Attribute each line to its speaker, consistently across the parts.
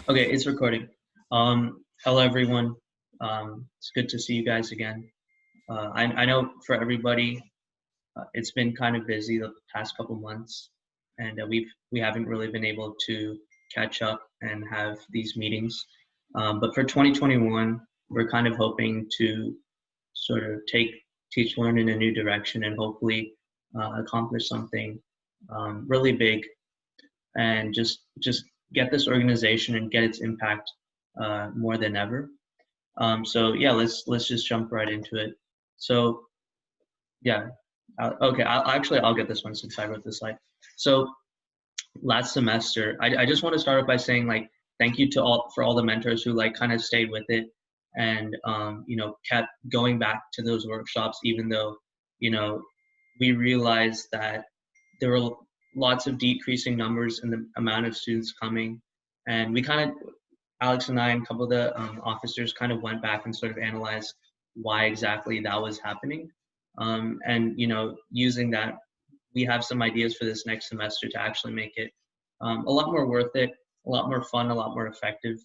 Speaker 1: Okay, it's recording. Hello everyone. It's good to see you guys again. I know for everybody, it's been kind of busy the past couple months, and we haven't really been able to catch up and have these meetings. But for 2021, we're kind of hoping to sort of take Teach Learn in a new direction and hopefully accomplish something really big and just get this organization and get its impact more than ever. So yeah, let's just jump right into it. So yeah, okay. I'll get this one since I wrote this slide. So last semester, I just want to start off by saying like thank you to all the mentors who like kind of stayed with it and kept going back to those workshops even though we realized that there were lots of decreasing numbers in the amount of students coming, and we kind of Alex and I and a couple of the officers kind of went back and sort of analyzed why exactly that was happening. And using that, we have some ideas for this next semester to actually make it a lot more worth it, a lot more fun, a lot more effective.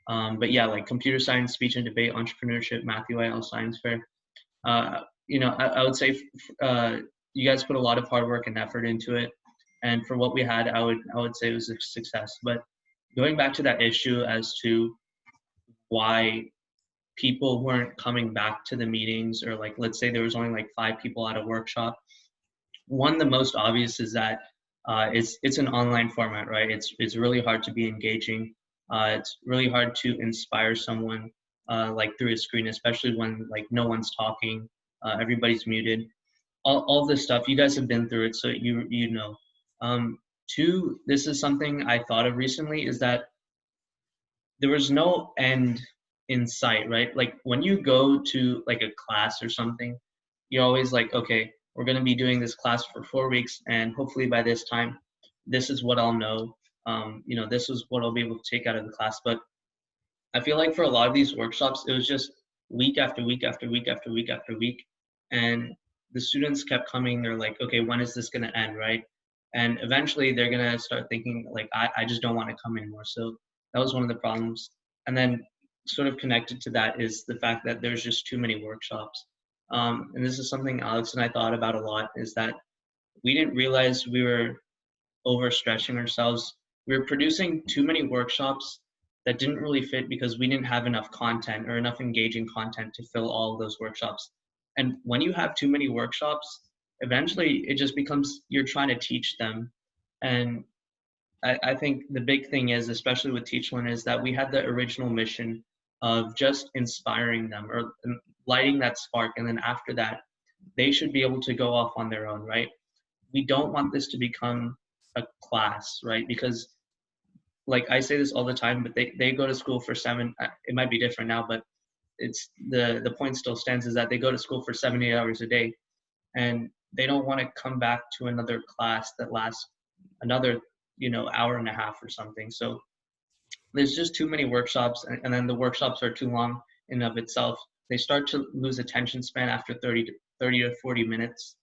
Speaker 1: But yeah, like computer science, speech and debate, entrepreneurship, Matthew UIL science fair. I would say you guys put a lot of hard work and effort into it, and for what we had, I would say it was a success. But going back to that issue as to why people weren't coming back to the meetings, or like let's say there was only like 5 people at a workshop. One, the most obvious is that it's an online format, right? It's really hard to be engaging. It's really hard to inspire someone like through a screen, especially when like no one's talking, everybody's muted. All this stuff you guys have been through it, so you know. Two, this is something I thought of recently, is that there was no end in sight, right? Like when you go to like a class or something, you're always like, okay, we're going to be doing this class for 4 weeks, and hopefully by this time, this is what I'll know. This is what I'll be able to take out of the class. But I feel like for a lot of these workshops, it was just week after week after week after week after week, and the students kept coming. They're like, okay, when is this going to end, right? And eventually, they're going to start thinking like, I just don't want to come anymore. So that was one of the problems. And then sort of connected to that is the fact that there's just too many workshops. And this is something Alex and I thought about a lot, is that we didn't realize we were overstretching ourselves. We were producing too many workshops that didn't really fit because we didn't have enough content or enough engaging content to fill all of those workshops. And when you have too many workshops, eventually it just becomes you're trying to teach them. And I think the big thing is, especially with Teach Learn, is that we had the original mission of just inspiring them or lighting that spark. And then after that, they should be able to go off on their own, right? We don't want this to become a class, right? Because like I say this all the time, but they go to school for it might be different now, but it's the point still stands, is that they go to school for 7 8 hours a day, and they don't want to come back to another class that lasts another hour and a half or something. So there's just too many workshops, and then the workshops are too long in of itself. They start to lose attention span after 30 to 40 minutes.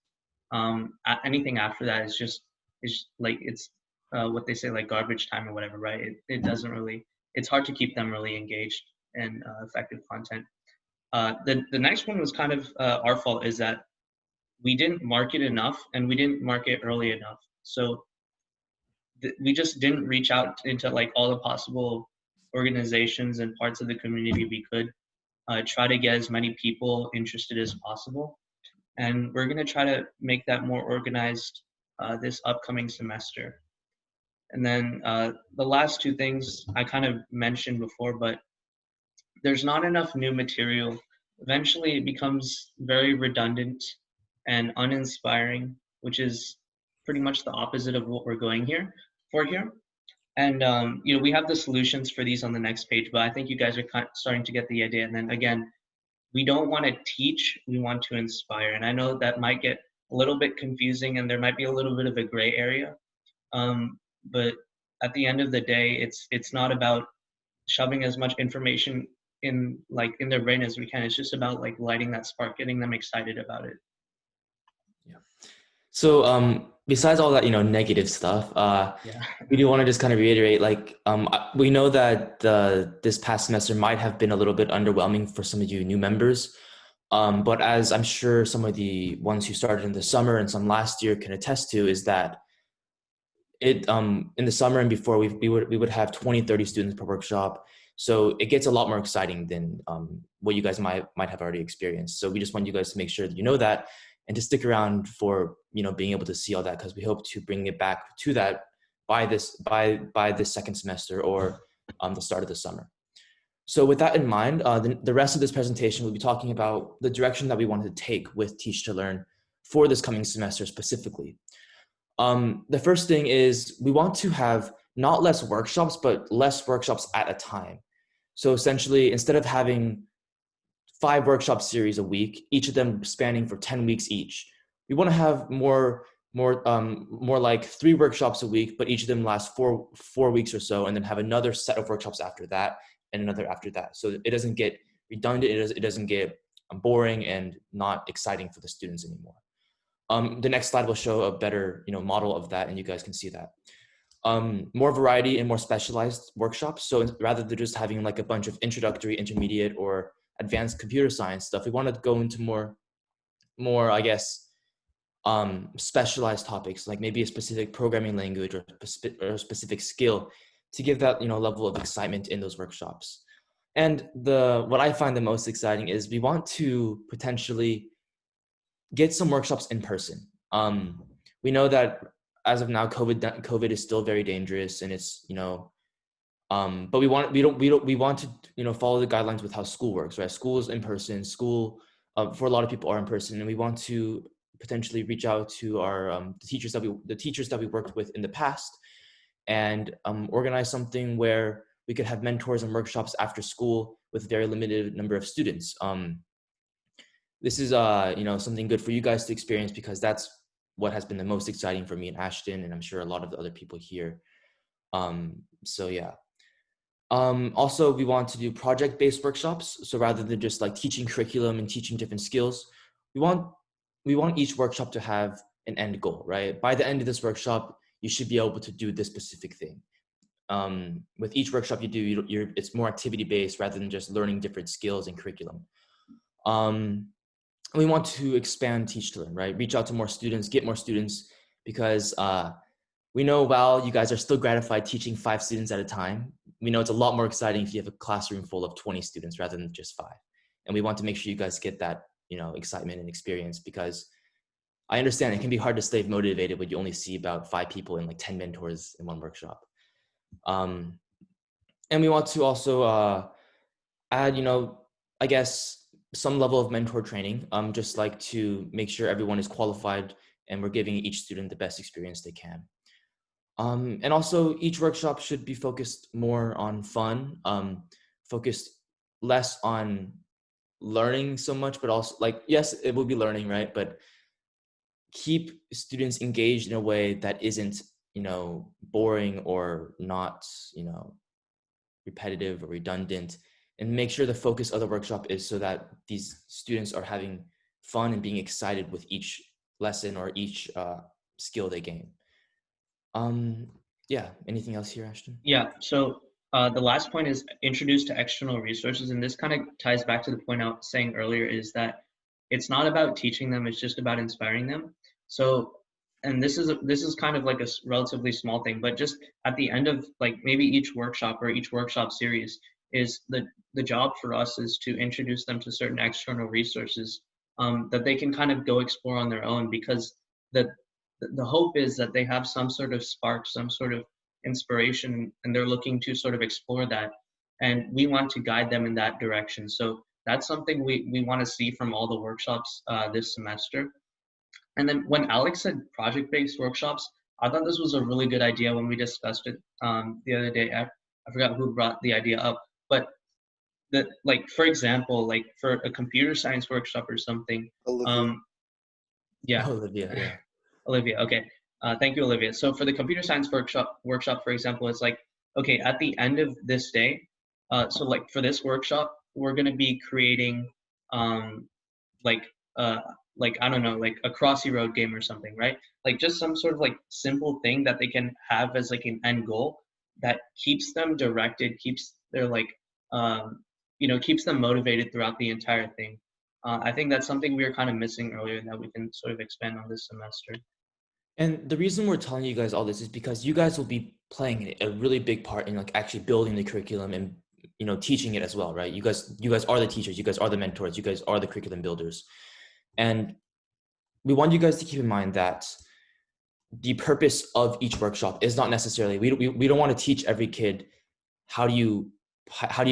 Speaker 1: Anything after that is like it's what they say, like garbage time or whatever, right? It doesn't really, it's hard to keep them really engaged and effective content. The next one was kind of our fault, is that we didn't market enough and we didn't market early enough. So we just didn't reach out into like all the possible organizations and parts of the community we could, try to get as many people interested as possible. And we're going to try to make that more organized this upcoming semester. And then the last two things I kind of mentioned before, but there's not enough new material. Eventually, it becomes very redundant and uninspiring, which is pretty much the opposite of what we're going here for here. And we have the solutions for these on the next page, but I think you guys are kind of starting to get the idea. And then again, we don't want to teach, we want to inspire. And I know that might get a little bit confusing and there might be a little bit of a gray area. But at the end of the day, it's not about shoving as much information in their brain as we can. It's just about like lighting that spark, getting them excited about it.
Speaker 2: Yeah. So, besides all that, negative stuff,
Speaker 1: Yeah.
Speaker 2: we do want to just kind of reiterate, like, we know that this past semester might have been a little bit underwhelming for some of you new members. But as I'm sure some of the ones who started in the summer and some last year can attest to, is that it in the summer and before we would have 20, 30 students per workshop. So it gets a lot more exciting than what you guys might have already experienced. So we just want you guys to make sure that you know that and to stick around for being able to see all that, because we hope to bring it back to that by this second semester or the start of the summer. So with that in mind, the rest of this presentation will be talking about the direction that we wanted to take with Teach to Learn for this coming semester specifically. The first thing is we want to have not less workshops, but less workshops at a time. So essentially, instead of having 5 workshop series a week, each of them spanning for 10 weeks each, we want to have more like 3 workshops a week, but each of them last four weeks or so, and then have another set of workshops after that and another after that. So it doesn't get redundant, it doesn't get boring and not exciting for the students anymore. The next slide will show a better model of that, and you guys can see that. More variety and more specialized workshops. So rather than just having like a bunch of introductory, intermediate, or advanced computer science stuff, we want to go into more, I guess, specialized topics, like maybe a specific programming language or a specific skill, to give that level of excitement in those workshops. And what I find the most exciting is we want to potentially get some workshops in person. We know that as of now, COVID is still very dangerous, and it's but we want to follow the guidelines with how school works, right? School is in person. School for a lot of people are in person, and we want to potentially reach out to our the teachers that we worked with in the past, and organize something where we could have mentors and workshops after school with a very limited number of students. This is something good for you guys to experience, because that's what has been the most exciting for me and Ashton, and I'm sure a lot of the other people here. So yeah. Also, we want to do project-based workshops. So rather than just like teaching curriculum and teaching different skills, we want each workshop to have an end goal, right? By the end of this workshop, you should be able to do this specific thing. With each workshop you do, it's more activity-based rather than just learning different skills and curriculum. We want to expand Teach to Learn, right? Reach out to more students, get more students, because we know while you guys are still gratified teaching 5 students at a time, we know it's a lot more exciting if you have a classroom full of 20 students rather than just 5. And we want to make sure you guys get that, excitement and experience, because I understand it can be hard to stay motivated when you only see about 5 people and like 10 mentors in one workshop. And we want to also add, I guess, some level of mentor training, just like to make sure everyone is qualified and we're giving each student the best experience they can. And also each workshop should be focused more on fun, focused less on learning so much, but also like, yes, it will be learning, right? But keep students engaged in a way that isn't, boring or not, repetitive or redundant, and make sure the focus of the workshop is so that these students are having fun and being excited with each lesson or each skill they gain. Yeah, anything else here, Ashton?
Speaker 1: Yeah, so the last point is introduced to external resources, and this kind of ties back to the point I was saying earlier, is that it's not about teaching them, it's just about inspiring them. So, and this is kind of like a relatively small thing, but just at the end of like maybe each workshop or each workshop series, is the job for us is to introduce them to certain external resources that they can kind of go explore on their own, because the the hope is that they have some sort of spark, some sort of inspiration, and they're looking to sort of explore that, and we want to guide them in that direction. So that's something we want to see from all the workshops this semester. And then when Alex said project-based workshops, I thought this was a really good idea when we discussed it the other day. I forgot who brought the idea up, but that, like, for example, like for a computer science workshop or something,
Speaker 3: Olivia.
Speaker 1: um, yeah.
Speaker 2: Olivia, yeah.
Speaker 1: Olivia, okay. Thank you, Olivia. So for the computer science workshop, for example, it's like, okay, at the end of this day, so like for this workshop, we're going to be creating like like I don't know, like a Crossy Road game or something, right? Like just some sort of like simple thing that they can have as like an end goal that keeps them directed, keeps their like keeps them motivated throughout the entire thing. I think that's something we were kind of missing earlier that we can sort of expand on this semester.
Speaker 2: And the reason we're telling you guys all this is because you guys will be playing a really big part in like actually building the curriculum and teaching it as well, right? You guys are the teachers, you guys are the mentors, you guys are the curriculum builders. And we want you guys to keep in mind that the purpose of each workshop is not necessarily we don't want to teach every kid how do you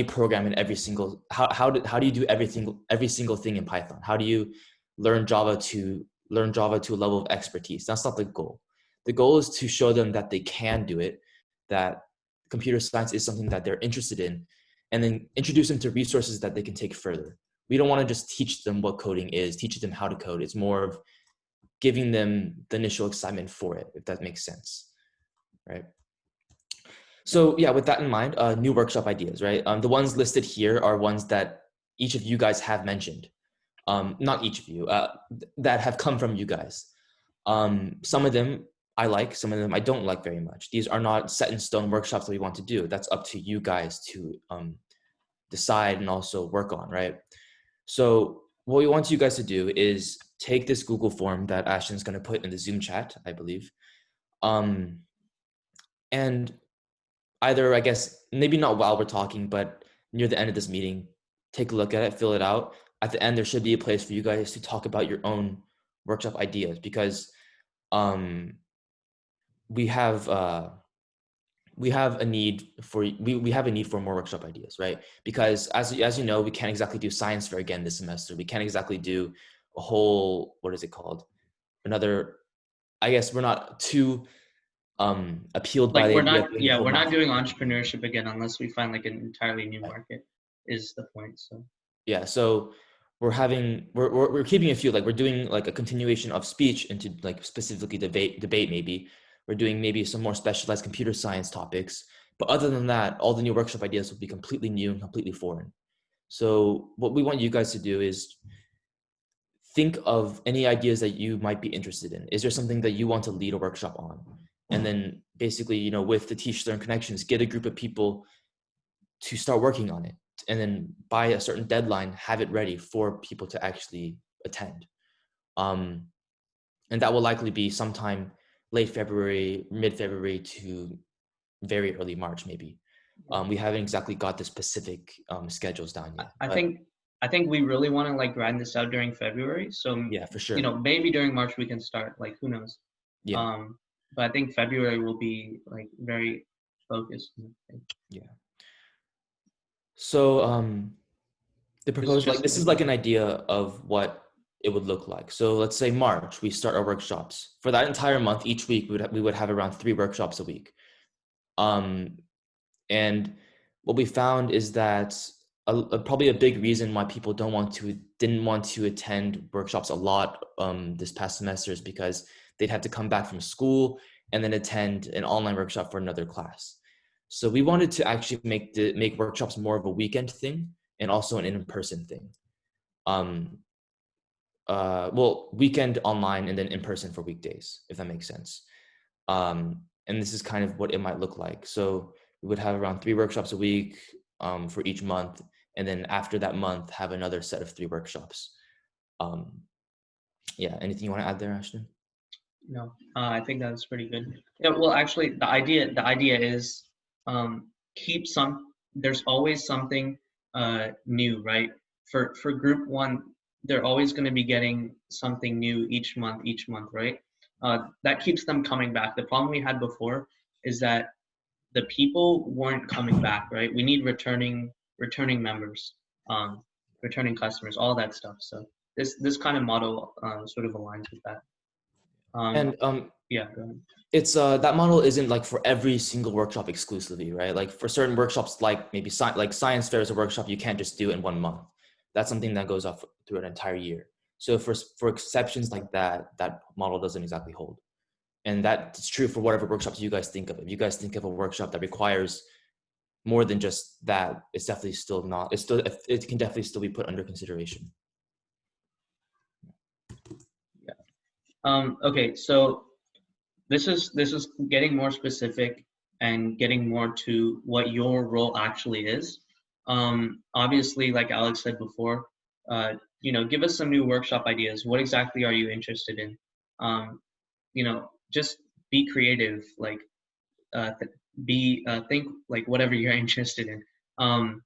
Speaker 2: program in every single how do you do every single thing in Python? How do you learn Java to a level of expertise? That's not the goal. The goal is to show them that they can do it, that computer science is something that they're interested in, and then introduce them to resources that they can take further. We don't want to just teach them what coding is, teach them how to code. It's more of giving them the initial excitement for it, if that makes sense, right? So yeah, with that in mind, new workshop ideas, right? The ones listed here are ones that each of you guys have mentioned. Not each of you, that have come from you guys. Some of them I like, some of them I don't like very much. These are not set in stone workshops that we want to do. That's up to you guys to decide and also work on, right? So what we want you guys to do is take this Google form that Ashton's going to put in the Zoom chat, I believe, and either, I guess, maybe not while we're talking, but near the end of this meeting, take a look at it, fill it out. At the end, there should be a place for you guys to talk about your own workshop ideas, because we have a need for more workshop ideas, right? Because as you know, we can't exactly do science fair again this semester. We can't exactly do a whole, what is it called? Another, I guess we're not too appealed by
Speaker 1: Like
Speaker 2: the
Speaker 1: we're
Speaker 2: idea
Speaker 1: not
Speaker 2: of doing a
Speaker 1: yeah,
Speaker 2: whole
Speaker 1: we're not
Speaker 2: math.
Speaker 1: doing entrepreneurship again unless we find like an entirely new
Speaker 2: Right.
Speaker 1: market is the point. So
Speaker 2: Yeah, so we're keeping a few, like we're doing like a continuation of speech into like specifically debate maybe. We're doing maybe some more specialized computer science topics, but other than that, all the new workshop ideas will be completely new and completely foreign. So what we want you guys to do is think of any ideas that you might be interested in. Is there something that you want to lead a workshop on? And then basically, with the Teach Learn connections, get a group of people to start working on it, and then by a certain deadline, have it ready for people to actually attend. And that will likely be sometime late February, mid-February to very early March, maybe. We haven't exactly got the specific schedules down yet.
Speaker 1: I
Speaker 2: But
Speaker 1: think I think we really want to like grind this out during February. So
Speaker 2: yeah, for sure.
Speaker 1: maybe during March we can start. Like who knows?
Speaker 2: Yeah,
Speaker 1: But I think February will be like very focused.
Speaker 2: yeah. So the
Speaker 1: Just
Speaker 2: proposed, like,
Speaker 1: just
Speaker 2: this is like an idea of what it would look like. So let's say March, we start our workshops. For that entire month, each week we would have around 3 workshops a week. Um, and what we found is that probably a big reason why people didn't want to attend workshops a lot this past semester is because they'd have to come back from school and then attend an online workshop for another class. So we wanted to actually make workshops more of a weekend thing and also an in-person thing. Well, weekend online and then in person for weekdays, if that makes sense. And this is kind of what it might look like. So we would have around 3 workshops a week for each month. And then after that month, have another set of 3 workshops. Yeah, anything you want to add there, Ashton?
Speaker 1: No, I think that's pretty good. Yeah, well, actually, the idea is keep some. There's always something new, right? For group one, they're always going to be getting something new each month, right? That keeps them coming back. The problem we had before is that the people weren't coming back, right? We need returning members, returning customers, all that stuff. So this kind of model sort of aligns with that.
Speaker 2: And
Speaker 1: Yeah, go ahead.
Speaker 2: it's that model isn't like for every single workshop exclusively, right? Like for certain workshops, like maybe like science fair is a workshop you can't just do in 1 month. That's something that goes off through an entire year. So for exceptions like that, that model doesn't exactly hold. And that's true for whatever workshops you guys think of. If you guys think of a workshop that requires more than just that, it's definitely still not. It can definitely still be put under consideration.
Speaker 1: Okay, so this is getting more specific and getting more to what your role actually is. Obviously, like Alex said before, give us some new workshop ideas. What exactly are you interested in? Just be creative. Like, think like whatever you're interested in. Um,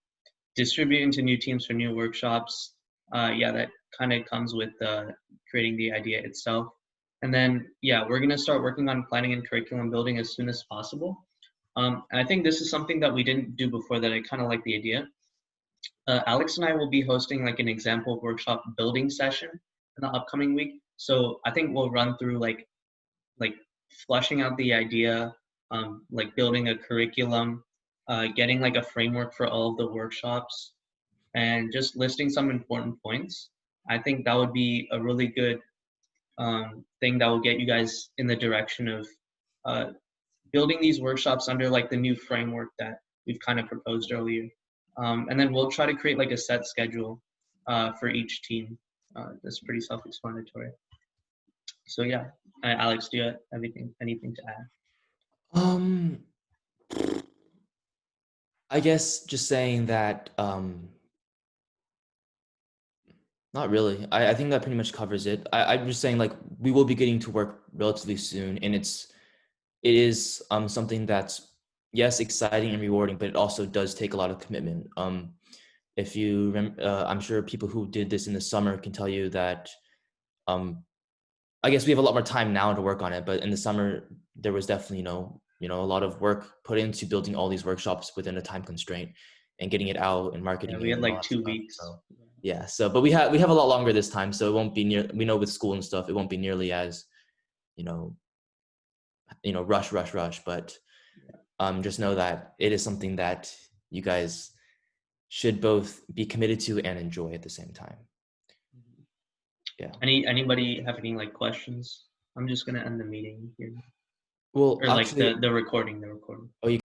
Speaker 1: Distribute into new teams for new workshops. Yeah, that kind of comes with creating the idea itself. And then, yeah, we're going to start working on planning and curriculum building as soon as possible. And I think this is something that we didn't do before that I kind of like the idea. Alex and I will be hosting like an example workshop building session in the upcoming week. So I think we'll run through like flushing out the idea, like building a curriculum, getting like a framework for all of the workshops, and just listing some important points. I think that would be a really good thing that will get you guys in the direction of uh, building these workshops under like the new framework that we've kind of proposed earlier. And then we'll try to create like a set schedule for each team. That's pretty self-explanatory. So yeah, Alex, do you have anything to add?
Speaker 2: Um, I guess just saying that, not really. I think that pretty much covers it. I'm just saying like we will be getting to work relatively soon, and it is something that's, yes, exciting and rewarding, but it also does take a lot of commitment. If you I'm sure people who did this in the summer can tell you that um I guess we have a lot more time now to work on it, but in the summer there was definitely a lot of work put into building all these workshops within a time constraint and getting it out and
Speaker 1: Yeah,
Speaker 2: marketing
Speaker 1: we
Speaker 2: it
Speaker 1: had
Speaker 2: and all
Speaker 1: like
Speaker 2: that
Speaker 1: two
Speaker 2: stuff.
Speaker 1: weeks.
Speaker 2: So yeah, but we have a lot longer this time, so it won't be near, we know with school and stuff, it won't be nearly as, you know, rush, but just know that it is something that you guys should both be committed to and enjoy at the same time. Yeah.
Speaker 1: Anybody have any like questions? I'm just gonna end the meeting here,
Speaker 2: Well,
Speaker 1: or like
Speaker 2: actually,
Speaker 1: the recording.
Speaker 2: oh, you